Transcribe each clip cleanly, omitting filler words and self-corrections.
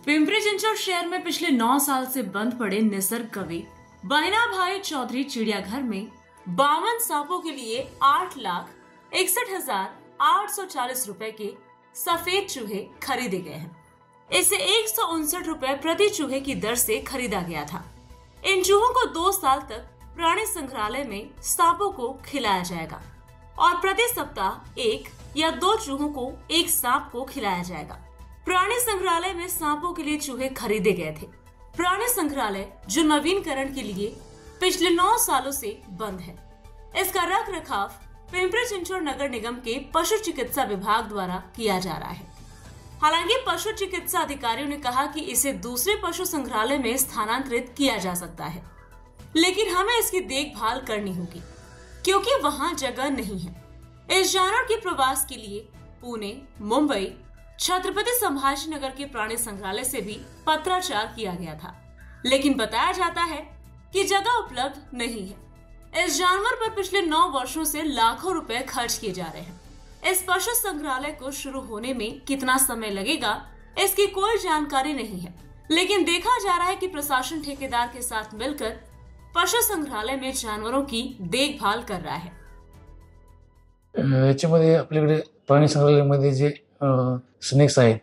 पिंपरी चिंचवड शहर में पिछले 9 साल से बंद पड़े निसर्ग कवि बहिना भाई चौधरी चिड़ियाघर में 52 सांपों के लिए 8,61,840 रुपए के सफेद चूहे खरीदे गए हैं। इसे 159 रुपए प्रति चूहे की दर से खरीदा गया था। इन चूहों को 2 साल तक प्राणी संग्रहालय में सांपों को खिलाया जाएगा और प्रति सप्ताह 1 या 2 चूहों को एक सांप को खिलाया जाएगा। प्राणी संग्रहालय में सांपों के लिए चूहे खरीदे गए थे। प्राणी संग्रहालय जो नवीनकरण के लिए पिछले 9 सालों से बंद है, इसका रख रखाव पिंपरी चिंचवड नगर निगम के पशु चिकित्सा विभाग द्वारा किया जा रहा है। हालांकि पशु चिकित्सा अधिकारियों ने कहा कि इसे दूसरे पशु संग्रहालय में स्थानांतरित किया जा सकता है, लेकिन हमें इसकी देखभाल करनी होगी क्योंकि वहां जगह नहीं है। इस जानवर के प्रवास के लिए पुणे, मुंबई, छत्रपति संभाजी नगर के प्राणी संग्रहालय से भी पत्राचार किया गया था, लेकिन बताया जाता है कि जगह उपलब्ध नहीं है। इस जानवर पर पिछले 9 वर्षों से लाखों रुपए खर्च किए जा रहे हैं। इस पशु संग्रहालय को शुरू होने में कितना समय लगेगा, इसकी कोई जानकारी नहीं है, लेकिन देखा जा रहा है कि प्रशासन ठेकेदार के साथ मिलकर पशु संग्रहालय में जानवरों की देखभाल कर रहा है। याच्यामध्ये आपल्याकडे प्राणी संग्रहालयामध्ये जे स्नेक्स आहेत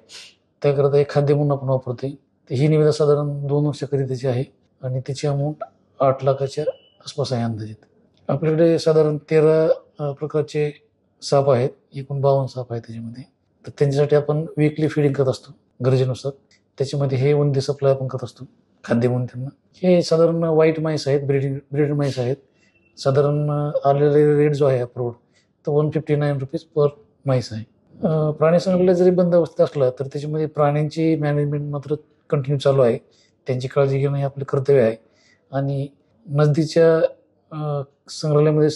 त्याकरता एक खाद्य म्हणून आपण वापरतोय। ही निविदा साधारण 2 वर्षाकरिताची आहे आणि त्याची अमाऊंट 8 लाखाच्या आसपास आहे अंदाजित। आपल्याकडे साधारण 13 प्रकारचे साप आहेत, एकूण 52 साप आहेत त्याच्यामध्ये। तर त्यांच्यासाठी आपण वीकली फीडिंग करत असतो गरजेनुसार। त्याच्यामध्ये हे उंदी सप्लाय आपण करत असतो खाद्य म्हणून त्यांना। हे साधारण व्हाईट माईस आहेत, ब्रीड माईस आहेत। साधारण आलेले रेट जो आहे अप्रूव्ड तो 159 रुपीज पर माईस आहे। प्राणी संग्रहालय जरी बंद अवस्थेत असला तर त्याच्यामध्ये प्राण्यांची मॅनेजमेंट मात्र कंटिन्यू चालू आहे। त्यांची काळजी घेणं हे आपलं कर्तव्य आहे आणि नजदीकच्या संग्रहालयामध्ये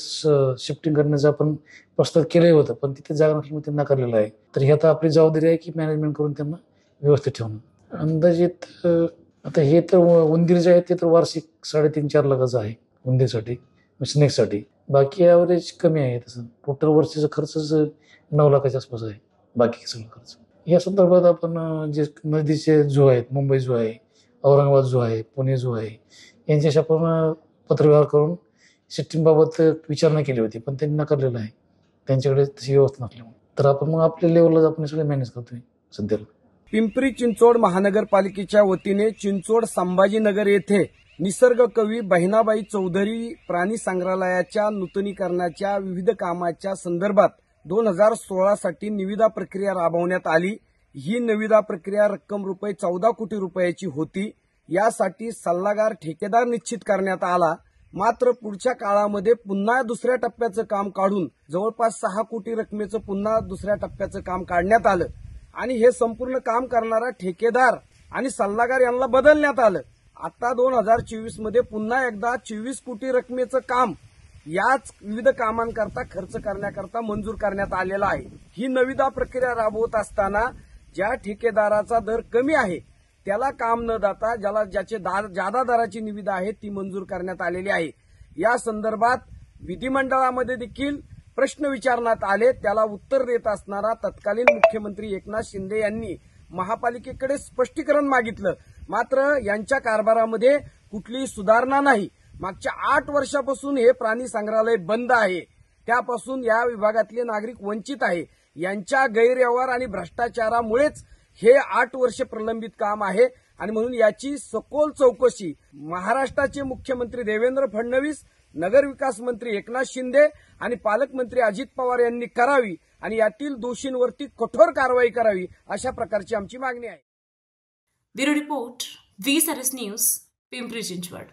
शिफ्टिंग करण्याचं आपण प्रस्ताव केले होतं, पण तिथे जागा नसल्यामुळे ते नाकारलेलं आहे। तर ही आता आपली जबाबदारी आहे की मॅनेजमेंट करून त्यांना व्यवस्थित ठेवणं। अंदाजित आता हे तर उंदीर जे आहे ते तर वार्षिक 3.5-4 लाखाचं आहे उंदीरसाठी, स्नेकसाठी। बाकी ॲव्हरेज कमी आहे। तसं टोटल वर्षाचा खर्चच 9 लाखाच्या आसपास आहे, बाकी सगळं खर्च। या संदर्भात आपण जे नदीचे झू आहेत, मुंबई झू आहे, औरंगाबाद झू आहे, पुणे झू आहे, यांच्याशी आपण पत्रव्यवहार करून शिफ्टिंगबाबत विचारणा केली होती, पण त्यांनी नाकारलेलं आहे, त्यांच्याकडे तशी व्यवस्था नसल्यामुळे। तर आपण मग आपल्या लेवलला आपण सगळे मॅनेज करतोय सध्याला। पिंपरी चिंचवड महानगरपालिकेच्या वतीने चिंचवड संभाजीनगर येथे निसर्ग कवी बहिनाबाई चौधरी प्राणी संग्रहालयाच्या नूतनीकरणाच्या विविध कामाच्या संदर्भात 2016 साठी निविदा प्रक्रिया राबवण्यात आली। ही निविदा प्रक्रिया रक्कम रुपये 14 कोटी रुपयाची होती। यासाठी सल्लागार ठेकेदार निश्चित करण्यात आला। मात्र पुढच्या काळामध्ये पुन्हा दुसऱ्या टप्प्याचं काम काढून जवळपास 6 कोटी रकमेचं पुन्हा दुसऱ्या टप्प्याचं काम काढण्यात आलं आणि हे संपूर्ण काम करणारा ठेकेदार आणि सल्लागार यांना बदलण्यात आलं। आता 2024 मध्ये पुन्हा एकदा 24 कोटी रकमेचं काम याच विविध कामांकरता खर्च करण्याकरता मंजूर करण्यात आलेला आहे। ही निविदा प्रक्रिया राबवत असताना ज्या ठेकेदाराचा दर कमी आहे त्याला काम न देता ज्याचे जादा दराची निविदा आहे ती मंजूर करण्यात आलेली आहे। या संदर्भात विधिमंडळामध्ये देखील प्रश्न विचारण्यात आले, त्याला उत्तर देत असणारा तत्कालीन मुख्यमंत्री एकनाथ शिंदे यांनी महापालिकेकडे स्पष्टीकरण मागितलं। मात्र यांच्या कारभारामध्ये कुठलीही सुधारणा नाही। मागच्या 8 वर्षापासून हे प्राणी संग्रहालय बंद आहे, त्यापासून या विभागातले नागरिक वंचित आहे। यांच्या गैरव्यवहार आणि भ्रष्टाचारामुळेच हे 8 वर्ष प्रलंबित काम आहे आणि म्हणून याची सखोल चौकशी महाराष्ट्राचे मुख्यमंत्री देवेंद्र फडणवीस, नगरविकास मंत्री एकनाथ शिंदे आणि पालकमंत्री अजित पवार यांनी करावी आणि यातील दोषींवरती कठोर कारवाई करावी, अशा प्रकारची आमची मागणी आहे। Bureau report, VSRS news, Pimpri Chinchwad.